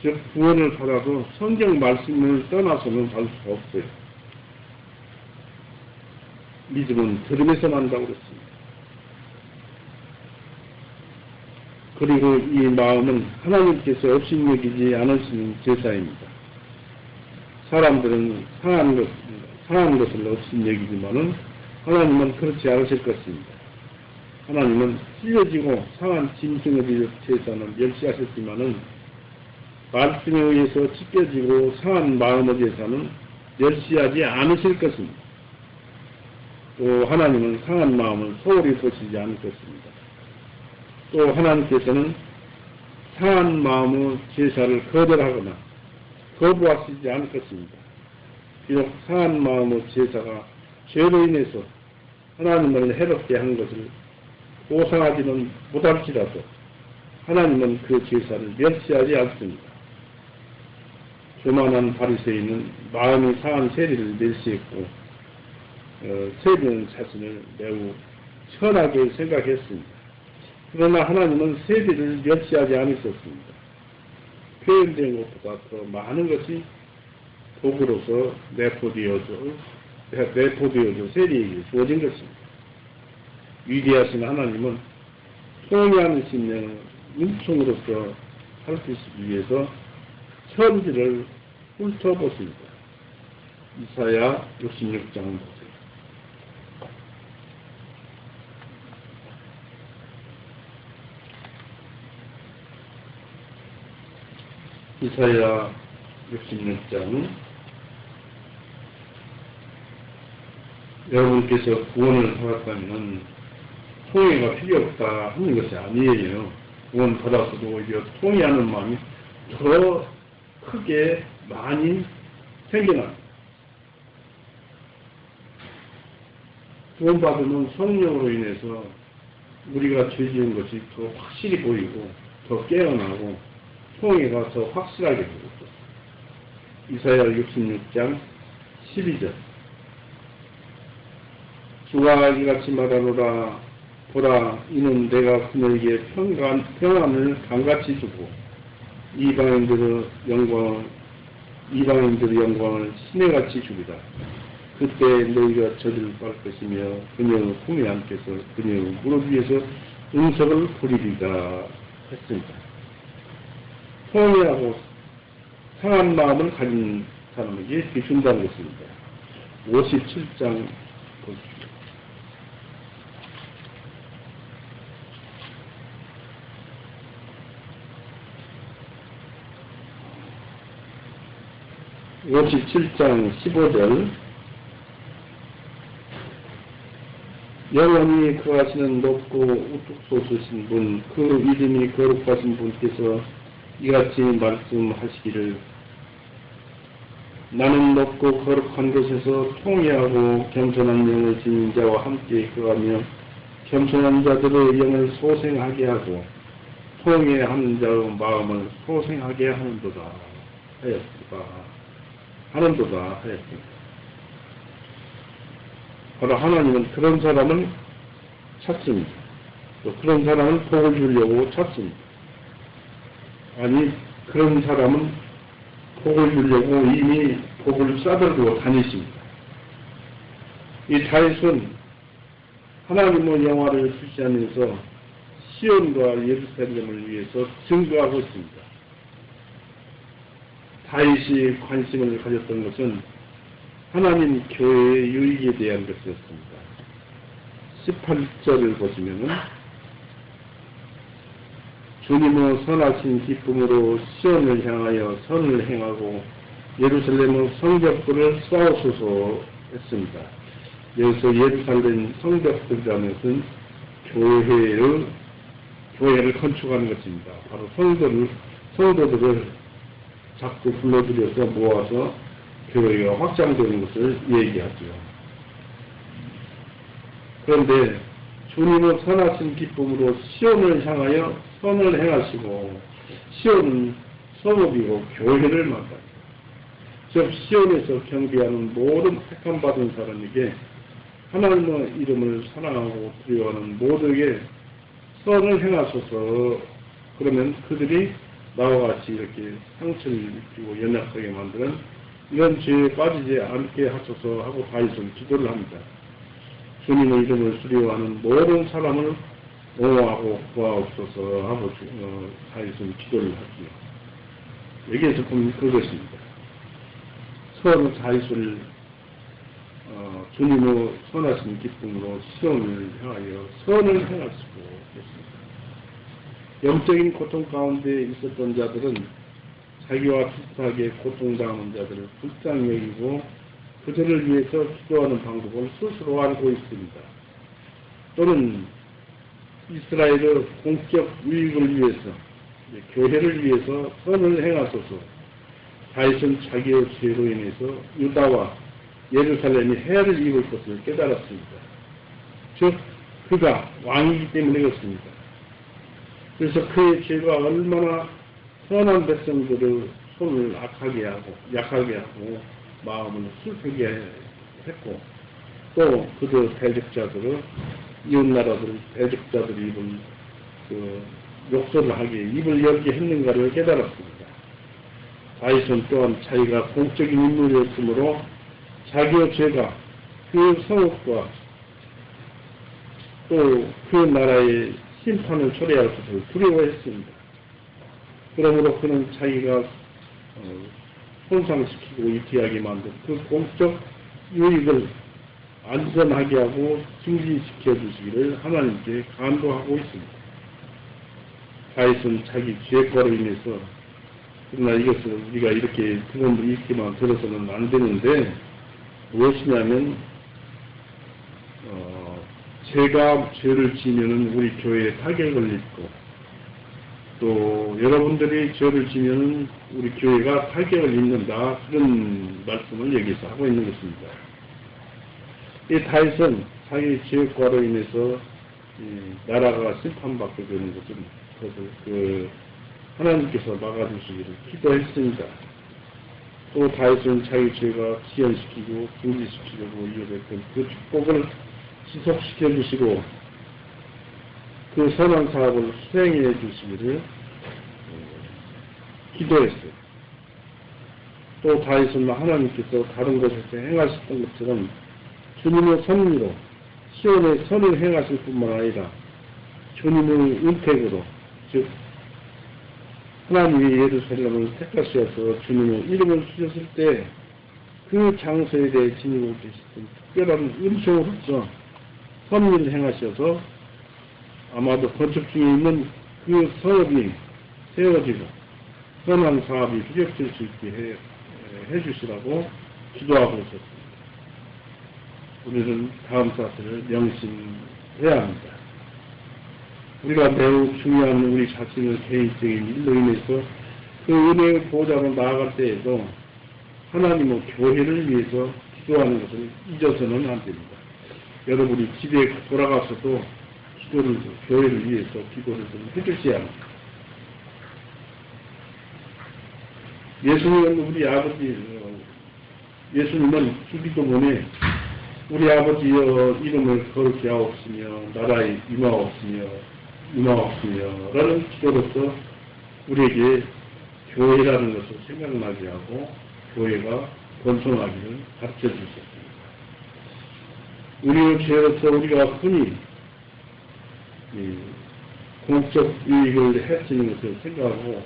즉 구원을 받아도 성경 말씀을 떠나서는 갈 수가 없어요. 믿음은 들음에서 난다고 그랬습니다. 그리고 이 마음은 하나님께서 업신여기지 않으시는 제사입니다. 사람들은 상한 것을 업신여기지만은 하나님은 그렇지 않으실 것입니다. 하나님은 찢어지고 상한 짐승의 제사는 멸시하셨지만은 말씀에 의해서 찢겨지고 상한 마음의 제사는 멸시하지 않으실 것입니다. 또 하나님은 상한 마음을 소홀히 보시지 않을 것입니다. 또 하나님께서는 상한 마음의 제사를 거절하거나 거부하시지 않을 것입니다. 비록 상한 마음의 제사가 죄로 인해서 하나님을 해롭게 한 것을 보상하지는 못할지라도 하나님은 그 제사를 멸시하지 않습니다. 교만한 바리새인은 마음이 상한 세리를 멸시했고 세리는 자신을 매우 천하게 생각했습니다. 그러나 하나님은 세리를 멸시하지 않으셨습니다. 표현된 것보다 더 많은 것이 복으로서 내포되어져 세리에게 주어진 것입니다. 위대하신 하나님은 통회하는 심령을 은총으로서 살피시기 위해서 천지를 훑어보십니다. 이사야 66장 보세요. 이사야 66장 여러분께서 구원을 받았다면 통회가 필요 없다 하는 것이 아니에요. 구원 받았어도 오히려 통회하는 마음이 더 크게 많이 생겨납니다. 구원 받으면 성령으로 인해서 우리가 죄 지은 것이 더 확실히 보이고 더 깨어나고 통회가 더 확실하게 보이고 이사야 66장 12절 주가 이같이 말하노라 보라 이는 내가 그들에게 평안을 강같이 주고 이방인들의 영광을 시내같이 주리라. 그때 너희가 저주를 받을 것이며 그녀의 품에 안께서 그녀의 무릎 위에서 응석을 부리리라 했습니다. 통회하고 상한 마음을 가진 사람에게 비춘다는 것입니다. 57장 보십시오. 57장 15절 영원히 거하시는 높고 우뚝 솟으신 분, 그 이름이 거룩하신 분께서 이같이 말씀하시기를 나는 높고 거룩한 곳에서 통회하고 겸손한 영을 지닌 자와 함께 거하며 겸손한 자들의 영을 소생하게 하고 통회하는 자의 마음을 소생하게 하는도다 하였습니다. 바로 하나님은 그런 사람을 찾습니다. 또 그런 사람을 복을 주려고 찾습니다. 아니 그런 사람은 복을 주려고 이미 복을 싸들고 다니십니다. 이 다윗은 하나님의 영화를 주시하면서 시온과 예루살렘을 위해서 증거하고 있습니다. 다윗이 관심을 가졌던 것은 하나님 교회의 유익에 대한 것이었습니다. 18절을 보시면은 주님의 선하신 기쁨으로 시온을 향하여 선을 행하고 예루살렘의 성벽들을 쌓으소서 했습니다. 여기서 예루살렘 성벽들이라는 것은 교회를 건축하는 것입니다. 바로 성도들을 자꾸 불러들여서 모아서 교회가 확장되는 것을 얘기하죠. 그런데 주님은 선하신 기쁨으로 시온을 향하여 선을 행하시고 시온은 성읍이고 교회를 말합니다. 즉 시온에서 경배하는 모든 택함받은 사람에게 하나님의 이름을 사랑하고 두려워하는 모두에게 선을 행하소서. 그러면 그들이 나와 같이 이렇게 상처를 입히고 연약하게 만드는 이런 죄에 빠지지 않게 하소서 하고 다윗은 기도를 합니다. 주님의 이름을 두려워하는 모든 사람을 옹호하고 구하옵소서 하고 다윗은 기도를 하지요. 여기에서 보면 그것입니다. 서로 다윗을 주님의 선하신 기쁨으로 시온을 향하여 선을 행하시고 계십니다. 영적인 고통 가운데 있었던 자들은 자기와 비슷하게 고통당하는 자들을 불쌍히 여기고 그들을 위해서 기도하는 방법을 스스로 알고 있습니다. 또는 이스라엘의 공적 유익을 위해서, 교회를 위해서 선을 행하소서. 다윗은 자기의 죄로 인해서 유다와 예루살렘이 해를 입을 것을 깨달았습니다. 즉 그가 왕이기 때문에 그렇습니다. 그래서 그의 죄가 얼마나 선한 백성들의 손을 약하게 하고 마음을 슬프게 했고 또 그들 대적자들의 이웃나라들 대적자들이 입은 그 욕설을 하기에 입을 열게 했는가를 깨달았습니다. 다윗은 또한 자기가 공적인 인물이었으므로 자기의 죄가 그 성읍과 또 그 나라의 심판을 초래할 것을 두려워했습니다. 그러므로 그는 자기가 손상시키고 이티하게 만든 그 공적 유익을 안전하게 하고 증진시켜 주시기를 하나님께 간구하고 있습니다. 다윗은 자기 죄과로 인해서 그러나 이것을 우리가 이렇게 읽기만 들어서는 안 되는데 무엇이냐면 제가 죄를 지면은 우리 교회에 타격을 입고 또 여러분들이 죄를 지면은 우리 교회가 타격을 입는다 그런 말씀을 여기서 하고 있는 것입니다. 이 다윗은 자기 죄과로 인해서 나라가 심판받게 되는 것은 그 하나님께서 막아주시기를 기도했습니다. 또 다윗은 자기 죄가 지연시키고 중지시키려고 이어졌던 그 축복을 지속시켜 주시고 그 선한 사업을 수행해 주시기를 기도했어요. 또 다윗은 하나님께서 다른 곳에서 행하셨던 것처럼 주님의 섭리로 시온의 선을 행하실 뿐만 아니라 주님의 은택으로 즉 하나님이 예루살렘을 택하셔서 주님의 이름을 주셨을 때 그 장소에 대해 지니고 계셨던 특별한 은총으로서 섭리를 행하셔서 아마도 건축 중에 있는 그 사업이 세워지고 선한 사업이 휘적질 수 있게 해주시라고 기도하고 있었습니다. 우리는 다음 사실을 명심해야 합니다. 우리가 매우 중요한 우리 자신의 개인적인 일로 인해서 그 은혜의 보좌로 나아갈 때에도 하나님의 교회를 위해서 기도하는 것을 잊어서는 안 됩니다. 여러분이 집에 돌아가서도 교회를 위해서 기도를 좀 해주셔야 합니다. 예수님은 우리 아버지, 예수님은 주기도문에 우리 아버지여 이름을 거룩히 하옵시며 나라에 임하옵시며 라는 기도로서 우리에게 교회라는 것을 생각나게 하고 교회가 번성하기를 가르쳐 주셨습니다. 우리의 죄로서 우리가 흔히 공적 이익을 해치는 것을 생각하고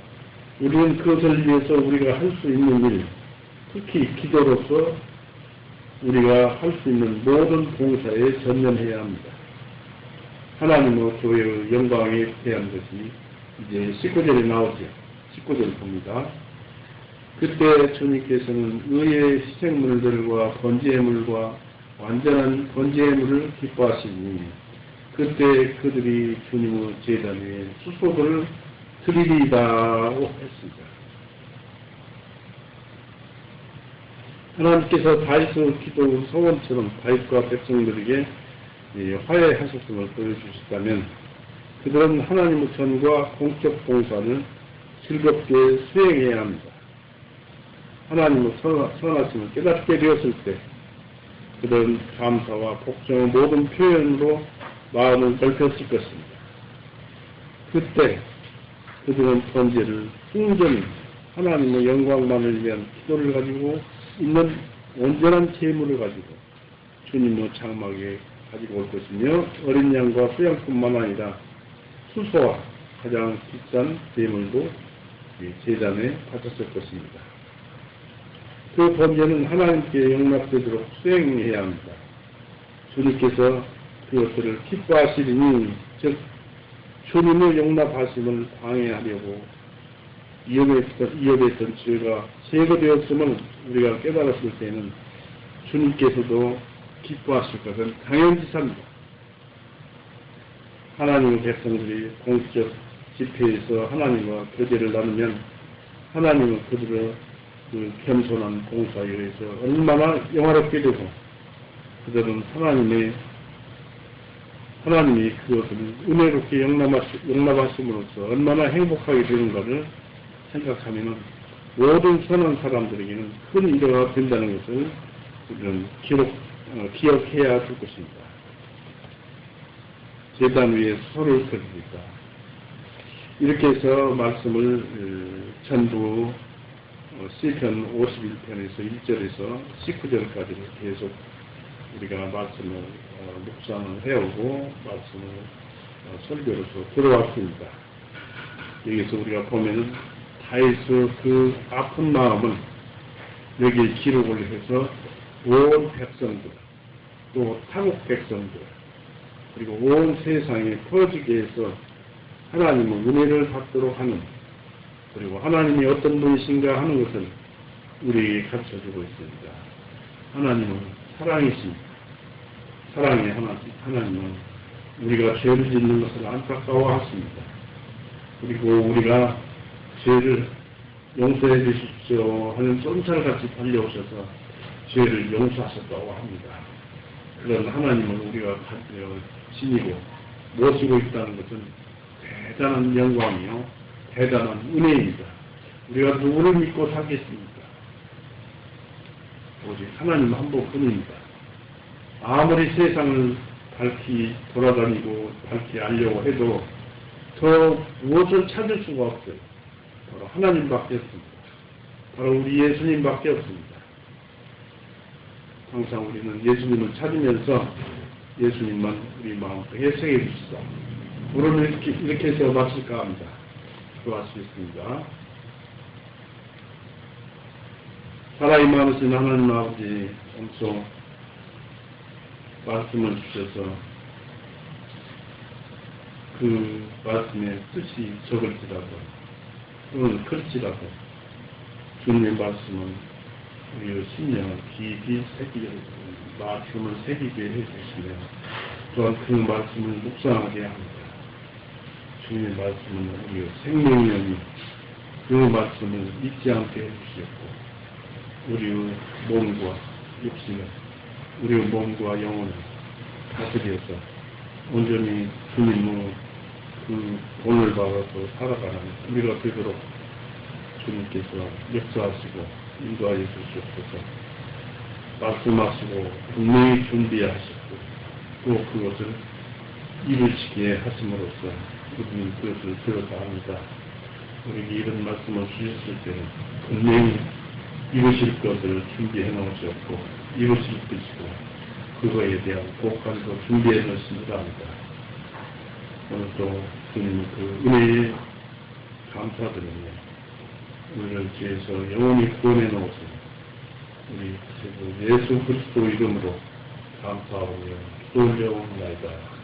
우리는 그것을 위해서 우리가 할 수 있는 일, 특히 기도로서 우리가 할 수 있는 모든 봉사에 전념해야 합니다. 하나님의 교회의 영광에 대한 것이 이제 19절에 나오죠. 19절 봅니다. 그때 주님께서는 의의 희생물들과 번제물과 완전한 번제물을 기뻐하시니 그때 그들이 주님의 제단 위에 수소들을 드리리다고 했습니다. 하나님께서 다윗의 기도 소원처럼 다윗과 백성들에게 화해하셨음을 보여주셨다면 그들은 하나님의 전과 공적 봉사를 즐겁게 수행해야 합니다. 하나님의 선하심을 깨닫게 되었을 때 그들은 감사와 복종의 모든 표현으로 마음을 넓혔을 것입니다. 그때 그들은 번제를 순전히 하나님의 영광만을 위한 기도를 가지고 있는 온전한 재물을 가지고 주님의 장막에 가지고 올 것이며 어린 양과 수양뿐만 아니라 수소와 가장 비싼 재물도 제단에 바쳤을 것입니다. 그 번제는 하나님께 용납되도록 수행해야 합니다. 주님께서 그것들을 기뻐하시리니 즉 주님의 용납하심을 방해하려고 이어했던 죄가 제거되었음을 우리가 깨달았을 때는 주님께서도 기뻐하실 것은 당연지사입니다. 하나님의 백성들이 공적 집회에서 하나님과 교제를 나누면 하나님은 그들의 그 겸손한 봉사에 의해서 얼마나 영화롭게 되고 그들은 하나님이 그것을 은혜롭게 용납하심으로써 얼마나 행복하게 되는가를 생각하면 모든 선한 사람들에게는 큰 일화가 된다는 것을 우리는 기억해야 할 것입니다. 제단 위에 소를 드립니다. 이렇게 해서 말씀을 전부 시편 51편에서 1절에서 19절까지를 계속 우리가 말씀을 묵상을 해오고 말씀을 설교로서 들어왔습니다. 여기서 우리가 보면은 다윗의 그 아픈 마음을 여기에 기록을 해서 온 백성들, 또 타국 백성들, 그리고 온 세상에 퍼지게 해서 하나님의 은혜를 받도록 하는, 그리고 하나님이 어떤 분이신가 하는 것을 우리에게 가르쳐주고 있습니다. 하나님은 사랑이십니다. 사랑의 하나님은 우리가 죄를 짓는 것을 안타까워하십니다. 그리고 우리가 죄를 용서해 주십시오 하는 쏜살같이 달려오셔서 죄를 용서하셨다고 합니다. 그런 하나님을 우리가 지니고 모시고 있다는 것은 대단한 영광이요 대단한 은혜입니다. 우리가 누구를 믿고 살겠습니까? 오직 하나님 한 분뿐입니다. 아무리 세상을 밝히 돌아다니고 밝히 알려고 해도 더 무엇을 찾을 수가 없어요. 바로 하나님밖에 없습니다. 바로 우리 예수님밖에 없습니다. 항상 우리는 예수님을 찾으면서 예수님만 우리 마음속에 새겨주시다. 오늘 이렇게 해서 마칠까 합니다. 기도하시겠습니다. 사랑이 많으신 하나님 아버지, 엄청 말씀을 주셔서 그 말씀의 뜻이 적을지라도 또는 클지라도 주님의 말씀은 우리 심령을 깊이 새기게 말씀을 새기게 해주시며 또한 그 말씀을 묵상하게 합니다. 주님의 말씀은 우리 생명력이 그 말씀을 잊지 않게 해주셨고 우리의 몸과 육신을 우리의 몸과 영혼을 다스려서 온전히 주님의 그 본을 받아서 살아가는 우리가 되도록 주님께서 역사하시고 인도하여 주시옵소서. 말씀하시고 분명히 준비하셨고 또 그것을 이루시기에 하심으로써 우리는 그것을 들어야 합니다. 우리에게 이런 말씀을 주셨을 때는 분명히 이루실 것을 준비해 놓으셨고 이루실 것이고 그거에 대한 복한도 준비해 놓으신다 합니다. 오늘도 주님 그 은혜에 감사드리며 우리를 주에서 영원히 구원해 놓으신 우리 예수 그리스도 이름으로 감사하며 기도 올려옵나이다.